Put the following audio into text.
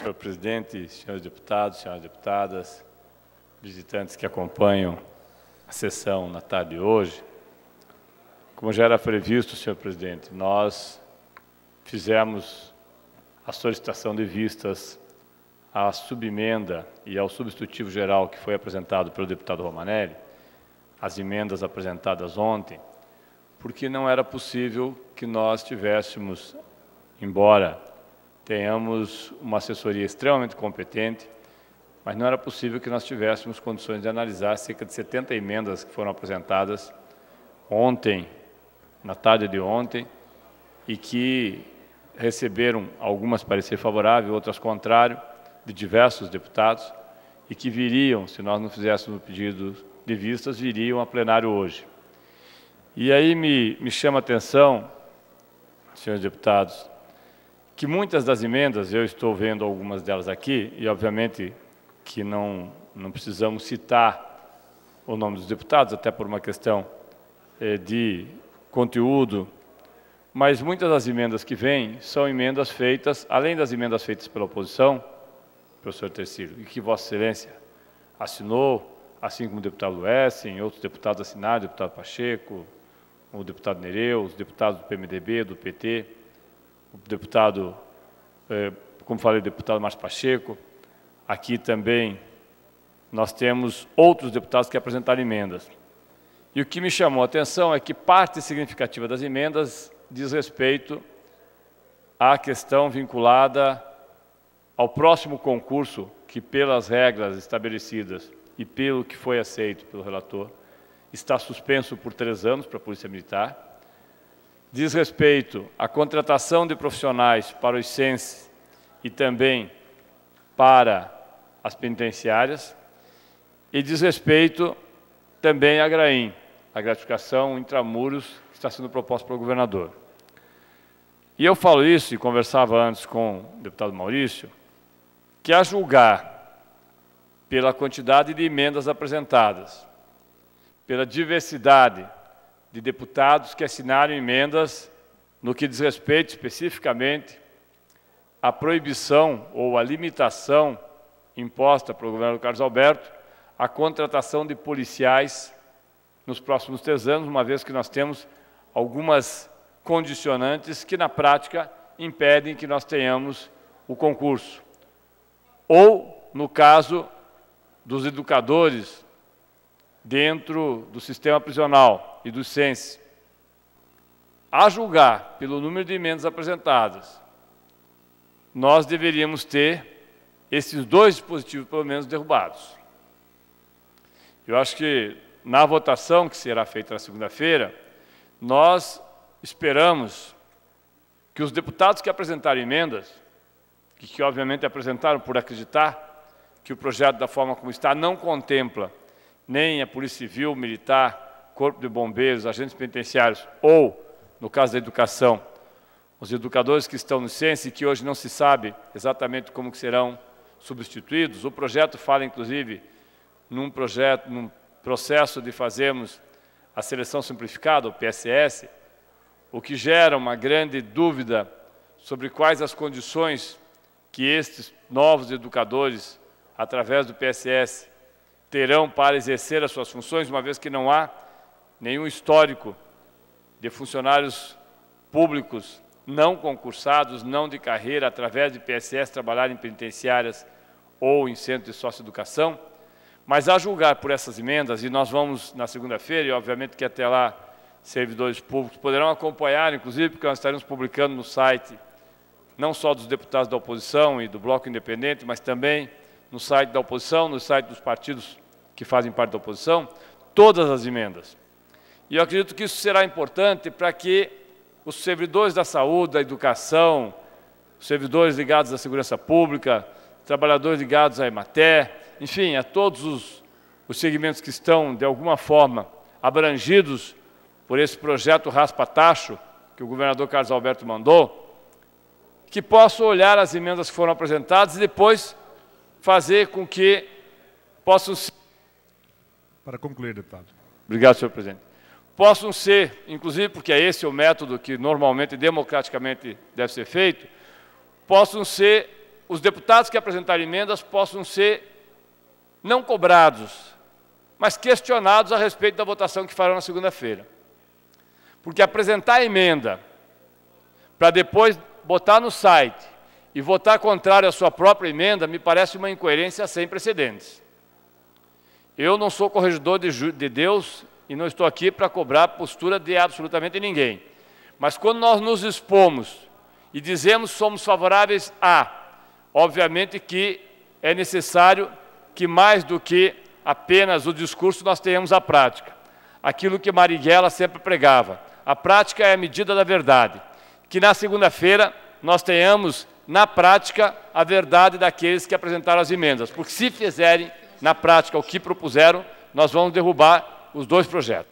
Senhor presidente, senhores deputados, senhoras deputadas, visitantes que acompanham a sessão na tarde de hoje, como já era previsto, senhor presidente, nós fizemos a solicitação de vistas à subemenda e ao substitutivo geral que foi apresentado pelo deputado Romanelli, as emendas apresentadas ontem, porque não era possível que nós tivéssemos, embora tenhamos uma assessoria extremamente competente, mas não era possível que nós tivéssemos condições de analisar cerca de 70 emendas que foram apresentadas ontem, na tarde de ontem, e que receberam algumas parecer favorável, outras contrário, de diversos deputados, e que viriam, se nós não fizéssemos o pedido de vistas, viriam a plenário hoje. E aí me chama a atenção, senhores deputados, que muitas das emendas, eu estou vendo algumas delas aqui, e obviamente que não precisamos citar o nome dos deputados, até por uma questão de conteúdo, mas muitas das emendas que vêm são emendas feitas, além das emendas feitas pela oposição, professor Tercílio, e que Vossa Excelência assinou, assim como o deputado Essen, outros deputados assinaram, o deputado Pacheco, o deputado Nereu, os deputados do PMDB, do PT, o deputado, como falei, o deputado Márcio Pacheco. Aqui também nós temos outros deputados que apresentaram emendas. E o que me chamou a atenção é que parte significativa das emendas diz respeito à questão vinculada ao próximo concurso que, pelas regras estabelecidas e pelo que foi aceito pelo relator, está suspenso por 3 anos para a Polícia Militar. Diz respeito à contratação de profissionais para os CENS e também para as penitenciárias, e diz respeito também à GRAIN, a gratificação intramuros que está sendo proposta pelo governador. E eu falo isso, e conversava antes com o deputado Maurício, que a julgar pela quantidade de emendas apresentadas, pela diversidade de deputados que assinaram emendas no que diz respeito especificamente à proibição ou à limitação imposta pelo governador Carlos Alberto à contratação de policiais nos próximos 3 anos, uma vez que nós temos algumas condicionantes que, na prática, impedem que nós tenhamos o concurso. Ou, no caso dos educadores dentro do sistema prisional e do CENS, a julgar pelo número de emendas apresentadas, nós deveríamos ter esses 2 dispositivos, pelo menos, derrubados. Eu acho que, na votação que será feita na segunda-feira, nós esperamos que os deputados que apresentaram emendas, que obviamente apresentaram por acreditar que o projeto, da forma como está, não contempla nem a Polícia Civil, Militar, Corpo de Bombeiros, agentes penitenciários ou, no caso da educação, os educadores que estão no CENS e que hoje não se sabe exatamente como que serão substituídos. O projeto fala, inclusive, num processo de fazermos a seleção simplificada, o PSS, o que gera uma grande dúvida sobre quais as condições que estes novos educadores, através do PSS, terão para exercer as suas funções, uma vez que não há nenhum histórico de funcionários públicos não concursados, não de carreira, através de PSS, trabalhar em penitenciárias ou em centros de socioeducação. Mas, a julgar por essas emendas, e nós vamos na segunda-feira, e obviamente que até lá servidores públicos poderão acompanhar, inclusive porque nós estaremos publicando no site, não só dos deputados da oposição e do Bloco Independente, mas também no site da oposição, no site dos partidos que fazem parte da oposição, todas as emendas. E eu acredito que isso será importante para que os servidores da saúde, da educação, os servidores ligados à segurança pública, trabalhadores ligados à Emater, enfim, a todos os segmentos que estão, de alguma forma, abrangidos por esse projeto raspa-tacho que o governador Carlos Alberto mandou, que possam olhar as emendas que foram apresentadas e depois fazer com que possam ser... Para concluir, deputado. Obrigado, senhor presidente. Possam ser, inclusive porque é esse o método que normalmente, democraticamente, deve ser feito, possam ser os deputados que apresentaram emendas possam ser não cobrados, mas questionados a respeito da votação que farão na segunda-feira. Porque apresentar a emenda para depois botar no site e votar contrário à sua própria emenda me parece uma incoerência sem precedentes. Eu não sou corregedor de Deus e não estou aqui para cobrar a postura de absolutamente ninguém. Mas quando nós nos expomos e dizemos que somos favoráveis a, obviamente que é necessário que mais do que apenas o discurso nós tenhamos a prática. Aquilo que Marighella sempre pregava. A prática é a medida da verdade. Que na segunda-feira nós tenhamos, na prática, a verdade daqueles que apresentaram as emendas. Porque se fizerem, na prática, o que propuseram, nós vamos derrubar os dois projetos.